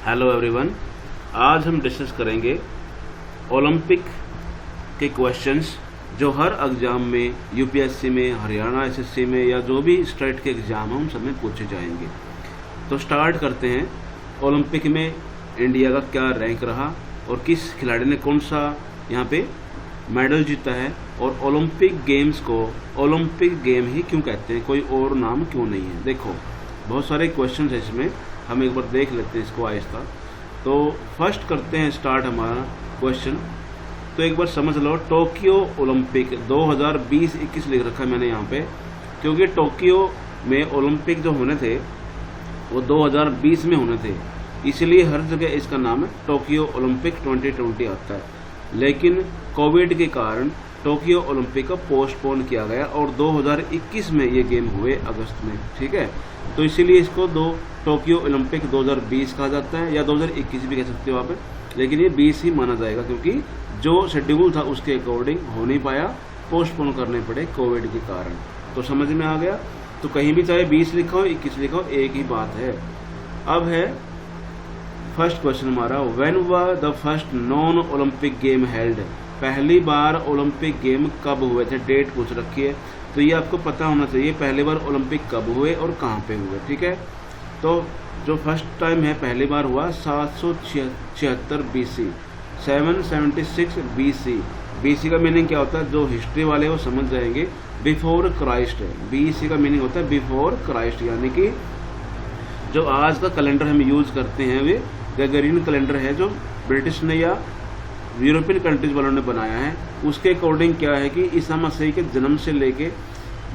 Hello everyone. आज हम discuss करेंगे ओलंपिक के क्वेश्चंस जो हर एग्ज़ाम में यूपीएससी में, हरियाणा एसएससी में या जो भी स्टेट के एग्ज़ाम हैं उन सब में पूछे जाएंगे। तो स्टार्ट करते हैं। ओलंपिक में इंडिया का क्या रैंक रहा और किस खिलाड़ी ने कौन सा यहाँ पे मेडल जीता है, और ओलंपिक गेम्स को ओलंपिक गेम ही क्यों कहते हैं, कोई और नाम क्यों नहीं है। देखो बहुत सारे क्वेश्चन है इसमें, हम एक बार देख लेते हैं इसको आहिस्ता। तो फर्स्ट करते हैं स्टार्ट हमारा क्वेश्चन। तो एक बार समझ लो, टोक्यो ओलंपिक 2020-21 लिख रखा है मैंने यहाँ पे, क्योंकि टोक्यो में ओलंपिक जो होने थे वो 2020 में होने थे, इसलिए हर जगह इसका नाम टोक्यो ओलंपिक 2020 आता है। लेकिन कोविड के कारण टोक्यो ओलंपिक का पोस्टपोन किया गया और 2021 में ये गेम हुए अगस्त में, ठीक है। तो इसीलिए इसको टोक्यो ओलंपिक 2020 कहा जाता है, या 2021 भी कह सकते हो आप, लेकिन ये 20 ही माना जाएगा क्योंकि जो शेड्यूल था उसके अकॉर्डिंग हो नहीं पाया, पोस्टपोन करने पड़े कोविड के कारण। तो समझ में आ गया। तो कहीं भी चाहे 20 लिखा हो 21 लिखा हो, एक ही बात है। अब है फर्स्ट क्वेश्चन हमारा, when were the first non Olympic game held. पहली बार ओलंपिक गेम कब हुए थे, डेट पूछ रखी है। तो ये आपको पता होना चाहिए पहली बार ओलंपिक कब हुए और कहाँ पे हुए, ठीक है। तो जो फर्स्ट टाइम है पहली बार हुआ 776 BC, 776 BC। BC का मीनिंग क्या होता है, जो हिस्ट्री वाले वो समझ जाएंगे, बिफोर क्राइस्ट। BC का मीनिंग होता है बिफोर क्राइस्ट, यानी कि जो आज का कैलेंडर हम यूज करते हैं वे ग्रेगोरियन कैलेंडर है, जो ब्रिटिश ने या यूरोपियन कंट्रीज वालों ने बनाया है। उसके अकॉर्डिंग क्या है कि ईसा मसीह के जन्म से लेके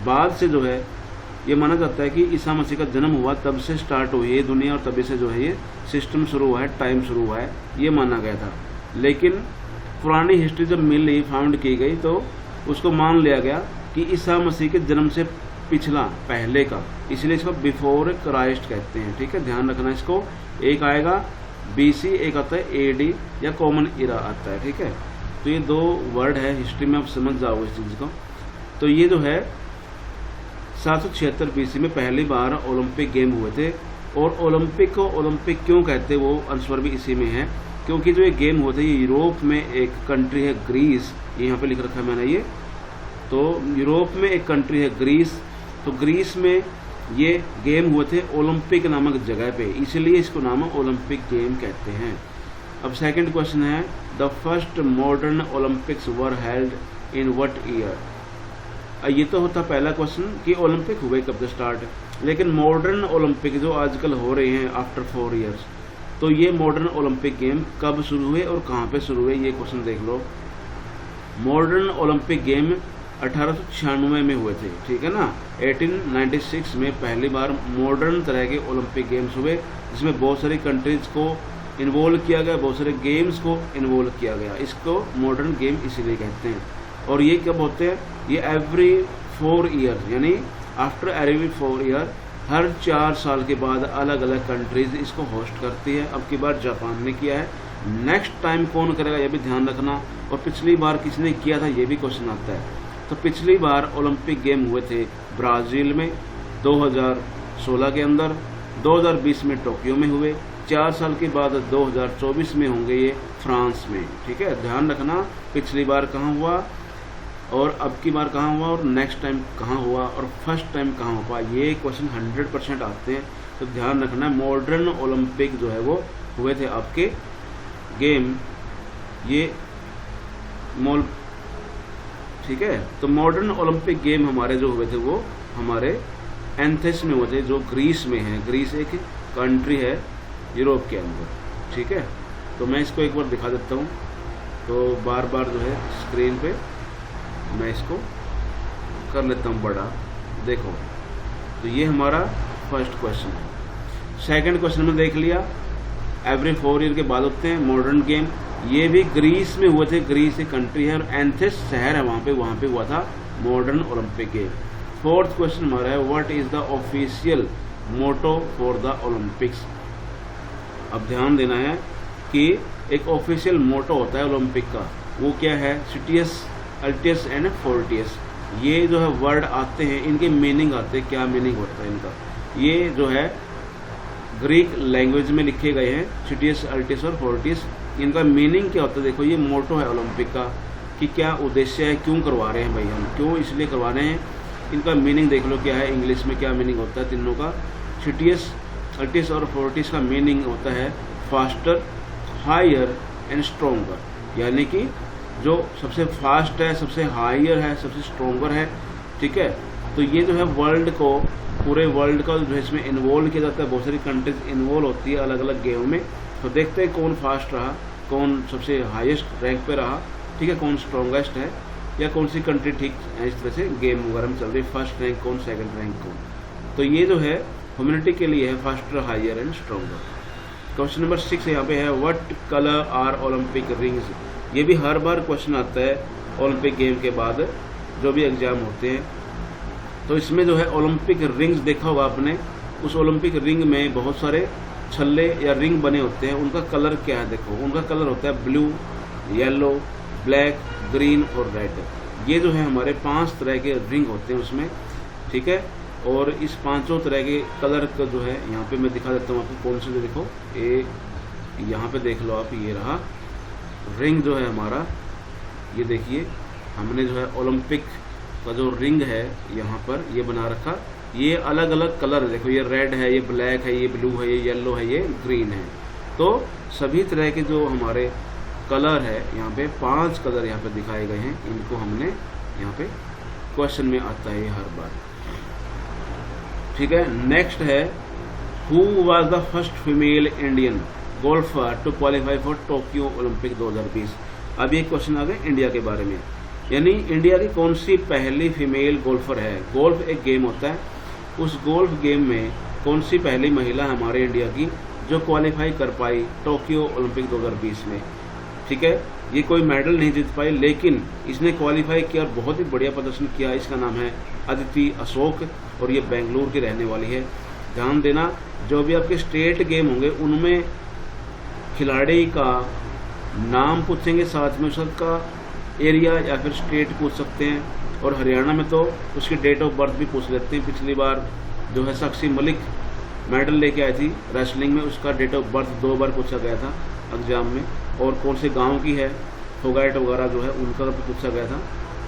बाद से जो है ये माना जाता है कि ईसा मसीह का जन्म हुआ तब से स्टार्ट हुई है दुनिया, और तभी से जो है ये सिस्टम शुरू हुआ है, टाइम शुरू हुआ है, ये माना गया था। लेकिन पुरानी हिस्ट्री जब मिली, फाउंड की गई, तो उसको मान लिया गया कि ईसा मसीह के जन्म से पिछला, पहले का, इसलिए इसको बिफोर क्राइस्ट कहते हैं, ठीक है। ध्यान रखना इसको। एक आएगा BC, एक आता है AD या कॉमन इरा आता है, ठीक है। तो ये दो वर्ड है हिस्ट्री में, आप समझ जाओ इस चीज़ को। तो ये जो है 776 BC में पहली बार ओलंपिक गेम हुए थे। और ओलंपिक को ओलंपिक क्यों कहते हैं, वो आंसर भी इसी में है, क्योंकि जो ये गेम होते हैं ये यूरोप में एक कंट्री है ग्रीस, यहाँ पे लिख रखा है मैंने ये। तो यूरोप में एक कंट्री है ग्रीस, तो ग्रीस में ये गेम हुए थे ओलंपिक नामक जगह पे, इसलिए इसको नाम ओलंपिक गेम कहते हैं। अब सेकंड क्वेश्चन है, the first modern Olympics were held in what year. ये तो होता पहला क्वेश्चन कि ओलंपिक हुए कब से स्टार्ट, लेकिन मॉडर्न ओलंपिक जो आजकल हो रहे हैं आफ्टर 4 ईयर्स, तो ये मॉडर्न ओलंपिक गेम कब शुरू हुए और कहाँ पे शुरू हुए, ये क्वेश्चन देख लो। मॉडर्न ओलंपिक गेम 1896 में हुए थे, ठीक है ना। 1896 में पहली बार मॉडर्न तरह के ओलंपिक गेम्स हुए, जिसमें बहुत सारी कंट्रीज को इन्वॉल्व किया गया, बहुत सारे गेम्स को इन्वॉल्व किया गया। इसको मॉडर्न गेम इसीलिए कहते हैं। और ये कब होते हैं, ये एवरी 4 ईयर, यानी आफ्टर एवरी 4 ईयर, हर 4 साल के बाद अलग अलग कंट्रीज इसको होस्ट करती है। अब की बार जापान ने किया है, नेक्स्ट टाइम कौन करेगा ये भी ध्यान रखना। और पिछली बार किसने किया था ये भी क्वेश्चन आता है। तो पिछली बार ओलंपिक गेम हुए थे ब्राज़ील में 2016 के अंदर, 2020 में टोक्यो में हुए, 4 साल के बाद 2024 में होंगे ये फ्रांस में, ठीक है। ध्यान रखना पिछली बार कहाँ हुआ और अब की बार कहाँ हुआ और नेक्स्ट टाइम कहाँ हुआ और फर्स्ट टाइम कहाँ हुआ, ये क्वेश्चन 100% आते हैं। तो ध्यान रखना मॉडर्न ओलंपिक जो है वो हुए थे आपके गेम, ये ठीक है। तो मॉडर्न ओलंपिक गेम हमारे जो हुए थे वो हमारे एथेंस में हुए थे, जो ग्रीस में है। ग्रीस एक कंट्री है यूरोप के अंदर, ठीक है। तो मैं इसको एक बार दिखा देता हूँ, तो बार बार जो है स्क्रीन पे मैं इसको कर लेता हूँ बड़ा, देखो। तो ये हमारा फर्स्ट क्वेश्चन है। सेकंड क्वेश्चन में देख लिया, एवरी 4 ईयर के बाद होते हैं मॉडर्न गेम। ये भी ग्रीस में हुए थे, ग्रीस एक कंट्री है और एथेंस शहर है वहाँ पे हुआ था modern Olympic game. Fourth question हमारा है, what is the official motto for the Olympics. अब ध्यान देना है कि एक ऑफिशियल मोटो होता है ओलंपिक का, वो क्या है, सिटियस, अल्टियस एंड फोर्टियस। ये जो है वर्ड आते हैं, इनके मीनिंग आते हैं, क्या मीनिंग होता है इनका। ये जो है ग्रीक लैंग्वेज में लिखे गए हैं, सिटियस, अल्टिस और फोर्टिस। इनका मीनिंग क्या होता है? देखो ये मोटो है ओलंपिक का कि क्या उद्देश्य है, क्यों करवा रहे हैं भाई हम, क्यों इसलिए करवा रहे हैं। इनका मीनिंग देख लो क्या है, इंग्लिश में क्या मीनिंग होता है तीनों का। सिटियस, अल्टिस और फोर्टिस का मीनिंग होता है फास्टर, हायर एंड स्ट्रोंगर, यानी कि जो सबसे फास्ट है, सबसे हायर है, सबसे स्ट्रोंगर है, ठीक है। तो ये जो है वर्ल्ड को, पूरे वर्ल्ड का जो है इसमें इन्वॉल्व किया जाता है, बहुत सारी कंट्रीज इन्वॉल्व होती है अलग अलग गेम में। तो देखते हैं कौन फास्ट रहा, कौन सबसे हाईएस्ट रैंक पे रहा, ठीक है, कौन स्ट्रॉन्गेस्ट है, या कौन सी कंट्री ठीक है, इस तरह से गेम वगैरह में चल रही है, फर्स्ट रैंक कौन, सेकंड रैंक कौन। तो ये जो है ह्यूमैनिटी के लिए है faster, higher and stronger. Question number 6 यहाँ पे है, what colour are Olympic rings. ये भी हर बार क्वेश्चन आता है ओलंपिक गेम के बाद जो भी एग्जाम होते हैं। तो इसमें जो है ओलंपिक रिंग्स देखा होगा आपने, उस ओलंपिक रिंग में बहुत सारे छल्ले या रिंग बने होते हैं, उनका कलर क्या है? देखो उनका कलर होता है ब्लू, येलो, ब्लैक, ग्रीन और रेड। ये जो है हमारे 5 तरह के रिंग होते हैं उसमें, ठीक है। और इस 5 तरह के कलर का जो है यहाँ पे मैं दिखा देता हूँ आपको कौन से, देखो ये यहाँ पे देख लो आप, ये रहा रिंग जो है हमारा, ये देखिए हमने जो है ओलंपिक का जो रिंग है यहाँ पर ये बना रखा। ये अलग अलग कलर है, देखो ये रेड है, ये ब्लैक है, ये ब्लू है, ये येलो है, ये ग्रीन है। तो सभी तरह के जो हमारे कलर है यहाँ पे 5 कलर यहाँ पे दिखाए गए हैं, इनको हमने यहाँ पे क्वेश्चन में आता है हर बार, ठीक है। नेक्स्ट है, who was the first female Indian golfer to qualify for Tokyo Olympic 2020। अब ये क्वेश्चन आ गए इंडिया के बारे में, यानी इंडिया की कौन सी पहली फीमेल गोल्फर है। गोल्फ एक गेम होता है, उस गोल्फ गेम में कौन सी पहली महिला है हमारे इंडिया की जो क्वालिफाई कर पाई टोक्यो ओलंपिक 2020 में, ठीक है। ये कोई मेडल नहीं जीत पाई, लेकिन इसने क्वालिफाई किया और बहुत ही बढ़िया प्रदर्शन किया। इसका नाम है अदिति अशोक और ये बेंगलुरु की रहने वाली है। ध्यान देना, जो भी आपके स्टेट गेम होंगे उनमें खिलाड़ी का नाम पूछेंगे, साथ में उसका एरिया या फिर स्टेट पूछ सकते हैं। और हरियाणा में तो उसकी डेट ऑफ बर्थ भी पूछ लेते हैं। पिछली बार जो है साक्षी मलिक मेडल लेके आई थी रेसलिंग में, उसका डेट ऑफ बर्थ 2 बार पूछा गया था एग्जाम में। और कौन से गांव की है, फोगाट वगैरह जो है उनका भी पूछा गया था।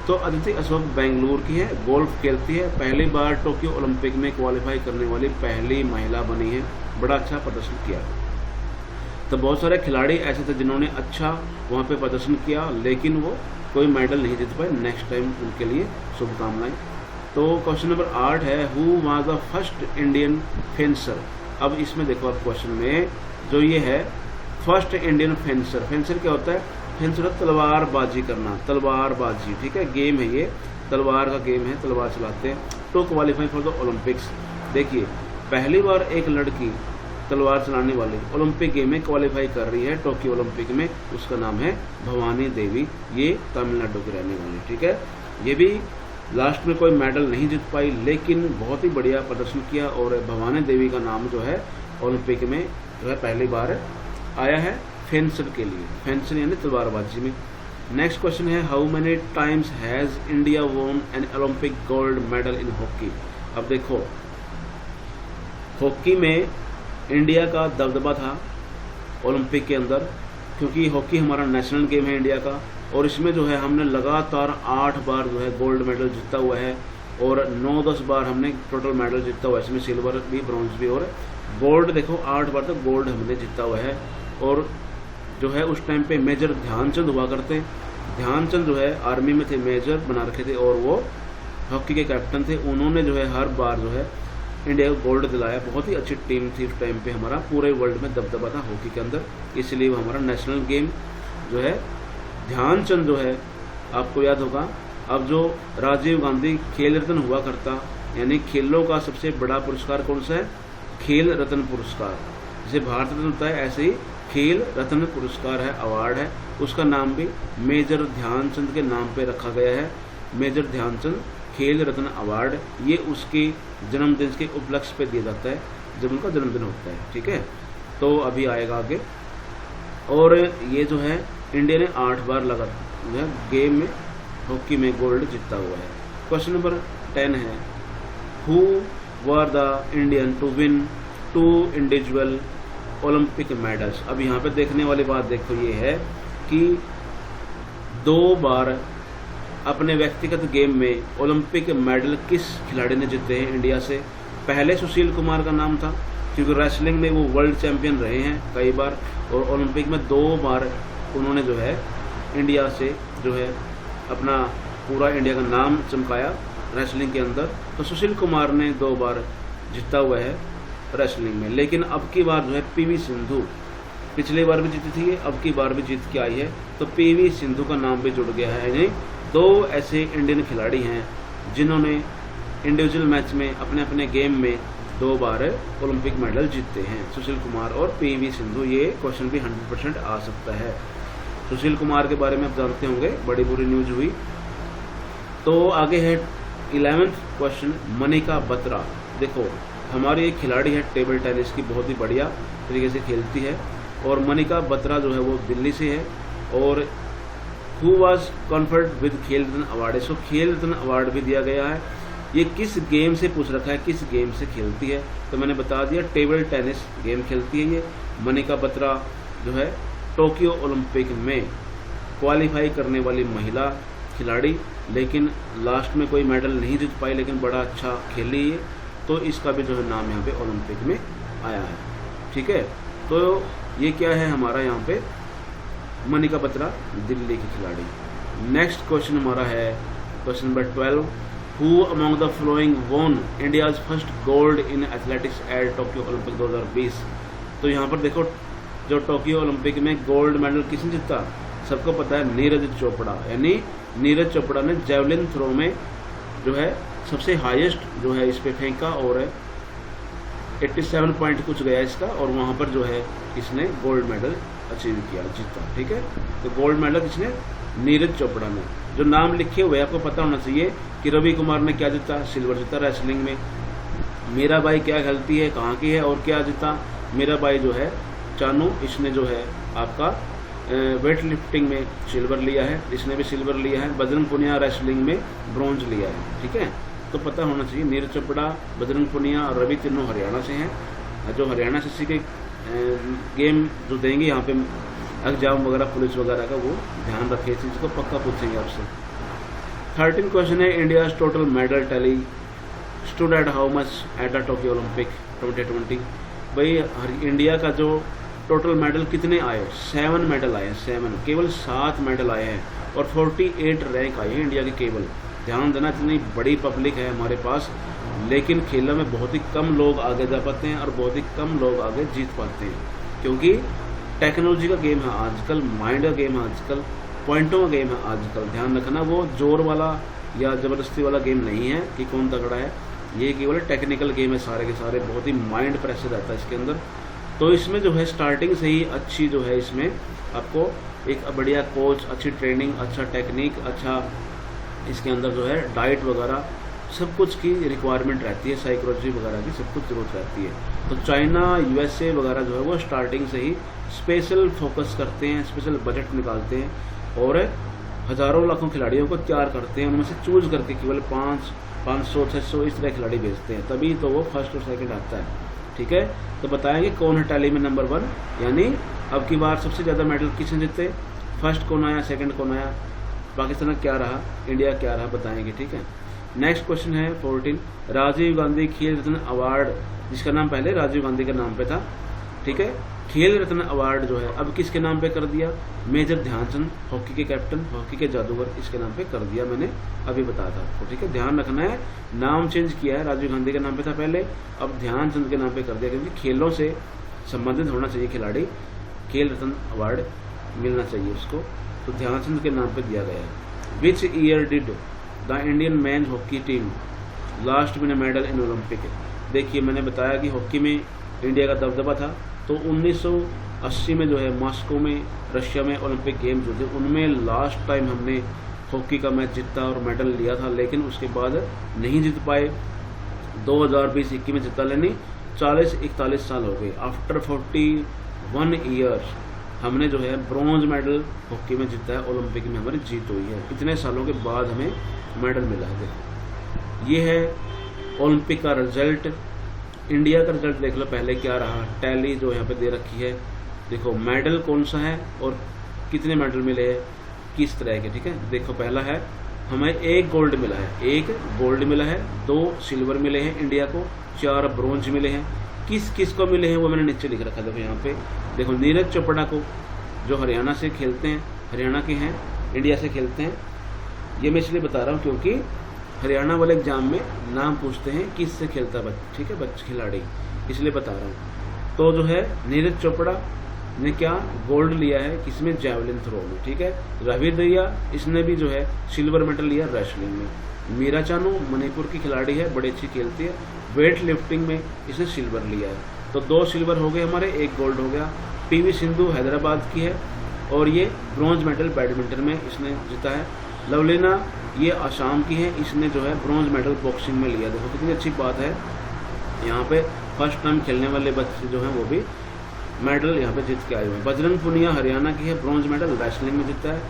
तो अदिति अशोक बेंगलुरु की है, गोल्फ खेलती है, पहली बार टोक्यो ओलंपिक में क्वालिफाई करने वाली पहली महिला बनी है। बड़ा अच्छा प्रदर्शन किया। तो बहुत सारे खिलाड़ी ऐसे थे जिन्होंने अच्छा वहाँ पे प्रदर्शन किया, लेकिन वो कोई मेडल नहीं जीत पाए। नेक्स्ट टाइम उनके लिए शुभकामनाएं। तो क्वेश्चन नंबर 8 है, who was the first Indian fencer. अब इसमें देखो आप क्वेश्चन में जो ये है फर्स्ट इंडियन फेंसर। फेंसर क्या होता है? फेंसर तलवारबाजी करना, तलवारबाजी, ठीक है, गेम है ये, तलवार का गेम है, तलवार चलाते हैं। तो क्वालिफाई फॉर द ओलंपिक्स, देखिए पहली बार एक लड़की तलवार चलाने वाली ओलंपिक गेम में क्वालिफाई कर रही है टोक्यो ओलंपिक में। उसका नाम है भवानी देवी, ये तमिलनाडु की रहने वाली, ठीक है। ये भी लास्ट में कोई मेडल नहीं जीत पाई, लेकिन बहुत ही बढ़िया प्रदर्शन किया। और भवानी देवी का नाम जो है ओलंपिक में जो है पहली बार आया है फेंसर के लिए, फेंसर यानी तलवारबाजी में। नेक्स्ट क्वेश्चन है, how many times has India won an Olympic gold medal in hockey. अब देखो हॉकी में इंडिया का दबदबा था ओलंपिक के अंदर, क्योंकि हॉकी हमारा नेशनल गेम है इंडिया का। और इसमें जो है हमने लगातार 8 बार जो है गोल्ड मेडल जीता हुआ है और 9-10 बार हमने टोटल मेडल जीता हुआ है। इसमें सिल्वर भी, ब्रॉन्ज भी और गोल्ड, देखो 8 बार तक गोल्ड हमने जीता हुआ है। और जो है उस टाइम पे मेजर ध्यानचंद हुआ करते। ध्यानचंद जो है आर्मी में थे, मेजर बना रखे थे और वो हॉकी के कैप्टन थे। उन्होंने जो है हर बार जो है इंडिया को गोल्ड दिलाया। बहुत ही अच्छी टीम थी उस टाइम पे, हमारा पूरे वर्ल्ड में दबदबा था हॉकी के अंदर, इसलिए वो हमारा नेशनल गेम जो है। ध्यानचंद जो है आपको याद होगा, अब जो राजीव गांधी खेल रत्न हुआ करता, यानी खेलों का सबसे बड़ा पुरस्कार कौन सा है? खेल रत्न पुरस्कार। जैसे भारत रत्न होता है ऐसे ही खेल रत्न पुरस्कार है, अवार्ड है, उसका नाम भी मेजर ध्यानचंद के नाम पे रखा गया है। मेजर ध्यानचंद खेल रत्न अवार्ड, ये उसके जन्मदिन के उपलक्ष्य पे दिया जाता है जब उनका जन्मदिन होता है, ठीक है। तो अभी आएगा आगे। और ये जो है इंडिया ने 8 बार लगा जो है गेम में हॉकी में गोल्ड जीता हुआ है। क्वेश्चन नंबर 10 है, who were the Indian to win 2 individual Olympic medals. अब यहाँ पे देखने वाली बात देखो ये है कि 2 बार अपने व्यक्तिगत गेम में ओलंपिक मेडल किस खिलाड़ी ने जीते हैं इंडिया से। पहले सुशील कुमार का नाम था, क्योंकि रेसलिंग में वो वर्ल्ड चैंपियन रहे हैं कई बार, और ओलंपिक में 2 बार उन्होंने जो है इंडिया से जो है अपना पूरा इंडिया का नाम चमकाया रेसलिंग के अंदर। तो सुशील कुमार ने 2 बार जीता हुआ है रेसलिंग में। लेकिन अब की बार जो है पीवी सिंधु, पिछली बार भी जीती थी, अब की बार भी जीत के आई है, तो पीवी सिंधु का नाम भी जुड़ गया है। यानी 2 ऐसे इंडियन खिलाड़ी हैं जिन्होंने इंडिविजुअल मैच में अपने अपने गेम में 2 बार ओलंपिक मेडल जीते हैं, सुशील कुमार और पीवी सिंधु। ये क्वेश्चन भी 100% आ सकता है। सुशील कुमार के बारे में आप जानते होंगे, बड़ी बुरी न्यूज हुई। तो आगे है 11th क्वेश्चन, मनिका बत्रा। देखो हमारी एक खिलाड़ी है टेबल टेनिस की, बहुत ही बढ़िया तरीके से खेलती है, और मनिका बत्रा जो है वो दिल्ली से है, और हु वाज कॉन्फर्ड विद खेल रत्न अवार्ड। इसको खेल रत्न अवार्ड भी दिया गया है। ये किस गेम से पूछ रखा है, किस गेम से खेलती है, तो मैंने बता दिया टेबल टेनिस गेम खेलती है ये मनिका बत्रा जो है। टोक्यो ओलंपिक में क्वालिफाई करने वाली महिला खिलाड़ी, लेकिन लास्ट में कोई मेडल नहीं जीत पाई, लेकिन बड़ा अच्छा खेली है, तो इसका भी जो है नाम यहाँ पे ओलंपिक में आया है। ठीक है, तो ये क्या है हमारा यहाँ पे मनिका बत्रा, दिल्ली की खिलाड़ी। नेक्स्ट क्वेश्चन हमारा है question number 12, who among the following won India's first gold in athletics at Tokyo Olympic 2020। तो यहाँ पर देखो जो टोक्यो ओलंपिक में गोल्ड मेडल किसने जीता, सबको पता है नीरज चोपड़ा। यानी नीरज चोपड़ा ने जेवलिन थ्रो में जो है सबसे हाईएस्ट जो है इस पे फेंका, और 87 पॉइंट कुछ गया इसका, और वहाँ पर जो है इसने गोल्ड मेडल अचीव किया, जीता। ठीक है, तो गोल्ड मेडल किसने, नीरज चोपड़ा ने। जो नाम लिखे हुए आपको पता होना चाहिए कि रवि कुमार ने क्या जीता, सिल्वर जीता रेसलिंग में। मीराबाई क्या खेलती है, कहाँ की है और क्या जीता, मीराबाई जो है चानू, इसने जो है आपका वेट लिफ्टिंग में सिल्वर लिया है, इसने भी सिल्वर लिया है। बजरंग पुनिया रेसलिंग में ब्रॉन्ज लिया है। ठीक है, तो पता होना चाहिए नीरज चोपड़ा, बजरंग पुनिया और रवि तीनों हरियाणा से हैं। जो हरियाणा से के गेम जो देंगे यहाँ पे एग्जाम वगैरह पुलिस वगैरह का, वो ध्यान रखें, इस चीज़ को पक्का पूछेंगे आपसे। 13 क्वेश्चन है, India total medal tally stood at how much at the Tokyo Olympic 2020। भाई इंडिया का जो टोटल मेडल कितने आए, 7 मेडल आए हैं, 7, केवल 7 मेडल आए हैं, और 48 रैंक आए हैं इंडिया के केवल। ध्यान देना, इतनी बड़ी पब्लिक है हमारे पास, लेकिन खेलों में बहुत ही कम लोग आगे जा पाते हैं और बहुत ही कम लोग आगे जीत पाते हैं, क्योंकि टेक्नोलॉजी का गेम है आजकल, माइंड का गेम है आजकल, पॉइंटों का गेम है आजकल। ध्यान रखना, वो जोर वाला या ज़बरदस्ती वाला गेम नहीं है कि कौन तगड़ा है, ये केवल टेक्निकल गेम है सारे के सारे, बहुत ही माइंड प्रेशर रहता है इसके अंदर। तो इसमें जो है स्टार्टिंग से ही अच्छी जो है इसमें आपको एक बढ़िया कोच, अच्छी ट्रेनिंग, अच्छा टेक्निक, अच्छा इसके अंदर जो है डाइट वगैरह सब कुछ की रिक्वायरमेंट रहती है, साइकोलॉजी वगैरह की सब कुछ जरूरत रहती है। तो चाइना, यूएसए वगैरह जो है वो स्टार्टिंग से ही स्पेशल फोकस करते हैं, स्पेशल बजट निकालते हैं और हज़ारों लाखों खिलाड़ियों को तैयार करते हैं, उनमें से चूज करके केवल 500, 600 इस तरह खिलाड़ी भेजते हैं, तभी तो वो फर्स्ट और सेकंड आता है। ठीक है, तो बताएंगे कौन है टैली में नंबर 1, यानी अब की बार सबसे ज़्यादा मेडल किसने जीते, फर्स्ट कौन आया, सेकंड कौन आया, पाकिस्तान क्या रहा, इंडिया क्या रहा, बताएंगे। ठीक है, नेक्स्ट क्वेश्चन है 14, राजीव गांधी खेल रत्न अवार्ड, जिसका नाम पहले राजीव गांधी के नाम पे था, ठीक है, खेल रत्न अवार्ड जो है अब किसके नाम पे कर दिया, मेजर ध्यानचंद, हॉकी के कैप्टन, हॉकी के जादूगर, इसके नाम पे कर दिया, मैंने अभी बताया था आपको। ठीक है, ध्यान रखना है, नाम चेंज किया है, राजीव गांधी के नाम पे था पहले, अब ध्यानचंद के नाम पे कर दिया, क्योंकि खेलों से संबंधित होना चाहिए खिलाड़ी, खेल रत्न अवार्ड मिलना चाहिए उसको, तो ध्यानचंद के नाम पे दिया गया है। Which year did the Indian man hockey team last win medal in Olympic. देखिए मैंने बताया कि हॉकी में इंडिया का दबदबा था, तो 1980 में जो है मॉस्को में, रशिया में ओलंपिक गेम्स जो थे उनमें लास्ट टाइम हमने हॉकी का मैच जीता और मेडल लिया था, लेकिन उसके बाद नहीं जीत पाए। 2020-21 में जीता, लेनी 40-41 साल हो गए, आफ्टर 41 ईयर्स हमने जो है ब्रॉन्ज मेडल हॉकी में जीता है, ओलंपिक में हमारी जीत हुई है, इतने सालों के बाद हमें मेडल मिला है। ये है ओलंपिक का रिजल्ट इंडिया का रिजल्ट देख लो पहले क्या रहा, टैली जो यहाँ पे दे रखी है, देखो मेडल कौन सा है और कितने मेडल मिले हैं किस तरह के, ठीक है। देखो पहला है हमें 1 गोल्ड मिला है, 1 गोल्ड मिला है, 2 सिल्वर मिले हैं इंडिया को, 4 ब्रोंज मिले हैं। किस किस को मिले हैं वो मैंने नीचे लिख रखा है, देखो यहाँ पे देखो नीरज चोपड़ा को, जो हरियाणा से खेलते हैं, हरियाणा के हैं, इंडिया से खेलते हैं। ये मैं इसलिए बता रहा हूँ क्योंकि हरियाणा वाले एग्जाम में नाम पूछते हैं किस से खेलता है बच्चा, ठीक है, बच्चा खिलाड़ी, इसलिए बता रहा हूँ। तो जो है नीरज चोपड़ा ने क्या गोल्ड लिया है किसमें, जैवलिन थ्रो में, ठीक है। रवि दहिया इसने भी जो है सिल्वर मेडल लिया रेसलिंग में। मीरा चानू मणिपुर की खिलाड़ी है, बड़ी अच्छी खेलती है, वेट लिफ्टिंग में इसने सिल्वर लिया है। तो 2 सिल्वर हो गए हमारे, 1 गोल्ड हो गया। पीवी सिंधु हैदराबाद की है और ये ब्रॉन्ज मेडल बैडमिंटन में इसने जीता है। लवलीना ये आसाम की है, इसने जो है ब्रॉन्ज मेडल बॉक्सिंग में लिया। देखो कितनी अच्छी बात है, यहाँ पे फर्स्ट टाइम खेलने वाले बच्चे जो हैं वो भी मेडल यहाँ पे जीत के आए हुए हैं। बजरंग पुनिया हरियाणा की है, ब्रॉन्ज मेडल रेसलिंग में जीता है,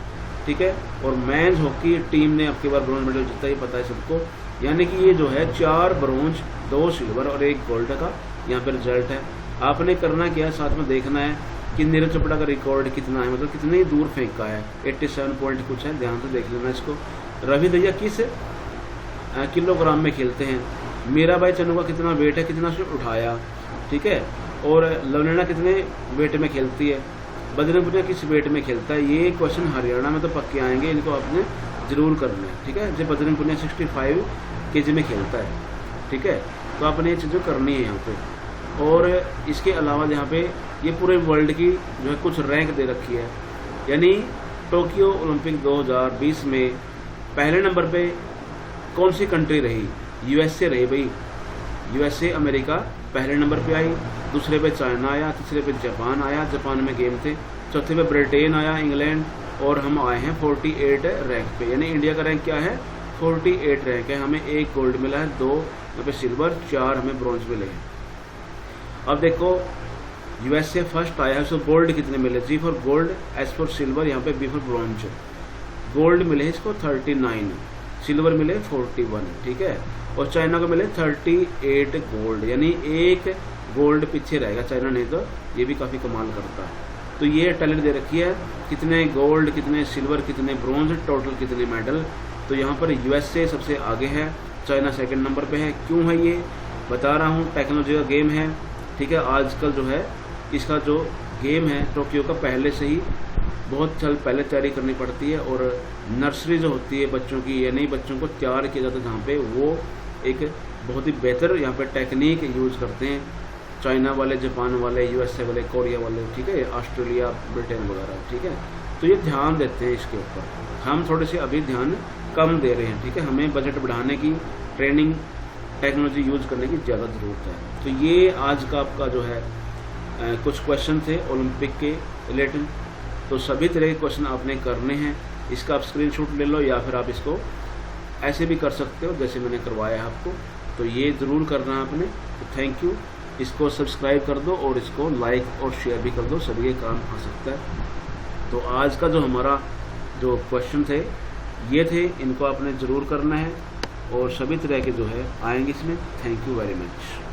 ठीक है। और मेंस हॉकी टीम ने अब की बार ब्रॉन्ज मेडल जीता, ये पता है सबको। यानी कि ये जो है 4 ब्रॉन्ज, 2 सिल्वर और 1 गोल्ड का यहाँ पे रिजल्ट है। आपने करना क्या है, साथ में देखना है कि नीरज चोपड़ा का रिकॉर्ड कितना है, मतलब कितनी दूर फेंका है, 87 पॉइंट कुछ है, ध्यान से देख लेना इसको। रवि दहिया किस किलोग्राम में खेलते हैं, मीराबाई चन्नू का कितना वेट है, कितना से उठाया, ठीक है। और लवलीना कितने वेट में खेलती है, बजरंग पुनिया किस वेट में खेलता है। ये क्वेश्चन हरियाणा में तो पक्के आएंगे, इनको आपने जरूर करना है, ठीक है। जब बजरंग पुनिया 65 kg में खेलता है, ठीक है, तो आपने ये चीज़ें करनी है यहाँ पे। और इसके अलावा यहाँ पे ये पूरे वर्ल्ड की जो है कुछ रैंक दे रखी है, यानी टोक्यो ओलंपिक 2020 में पहले नंबर पे कौन सी कंट्री रही, यूएसए रही भाई, यूएसए अमेरिका पहले नंबर पे आई, दूसरे पे चाइना आया, तीसरे पे जापान आया, जापान में गेम थे, चौथे पे ब्रिटेन आया, इंग्लैंड, और हम आए हैं 48 रैंक पे। यानी इंडिया का रैंक क्या है, 48 रैंक है। हमें 1 गोल्ड मिला है, 2 यहाँ पे सिल्वर, 4 हमें ब्रॉन्ज मिले हैं। अब देखो यूएसए फर्स्ट आया है, उसको गोल्ड कितने मिले, G for gold, S for silver, यहाँ पे बी फॉर ब्रॉन्ज। गोल्ड मिले इसको 39, सिल्वर मिले 41, ठीक है। और चाइना को मिले 38 गोल्ड, यानी 1 गोल्ड पीछे रहेगा चाइना, नहीं तो ये भी काफ़ी कमाल करता है। तो ये टैलेंट दे रखी है, कितने गोल्ड, कितने सिल्वर, कितने ब्रॉन्ज, टोटल कितने मेडल। तो यहाँ पर यूएसए सबसे आगे है, चाइना सेकंड नंबर पे है। क्यों है ये बता रहा हूँ, टेक्नोलॉजी का गेम है, ठीक है। आजकल जो है इसका जो गेम है टोक्यो का, पहले से ही बहुत साल पहले तैयारी करनी पड़ती है। और नर्सरी जो होती है बच्चों की, यानी बच्चों को तैयार किया जाता है जहाँ पे, वो एक बहुत ही बेहतर यहाँ पे टेक्निक यूज़ करते हैं चाइना वाले, जापान वाले, यूएसए वाले, कोरिया वाले, ठीक है, ऑस्ट्रेलिया, ब्रिटेन वगैरह, ठीक है। तो ये ध्यान देते हैं इसके ऊपर, हम थोड़े से अभी ध्यान कम दे रहे हैं, ठीक है। हमें बजट बढ़ाने की, ट्रेनिंग टेक्नोलॉजी यूज़ करने की ज़्यादा ज़रूरत है। तो ये आज का आपका जो है कुछ क्वेश्चन थे ओलंपिक के रिलेटेड। तो सभी तरह के क्वेश्चन आपने करने हैं, इसका आप स्क्रीनशॉट ले लो या फिर आप इसको ऐसे भी कर सकते हो जैसे मैंने करवाया है आपको। तो ये ज़रूर करना है आपने। तो थैंक यू, इसको सब्सक्राइब कर दो और इसको लाइक और शेयर भी कर दो, सभी के काम आ सकता है। तो आज का जो हमारा जो क्वेश्चन थे ये थे, इनको आपने ज़रूर करना है और सभी तरह के जो है आएंगे इसमें। Thank you very much.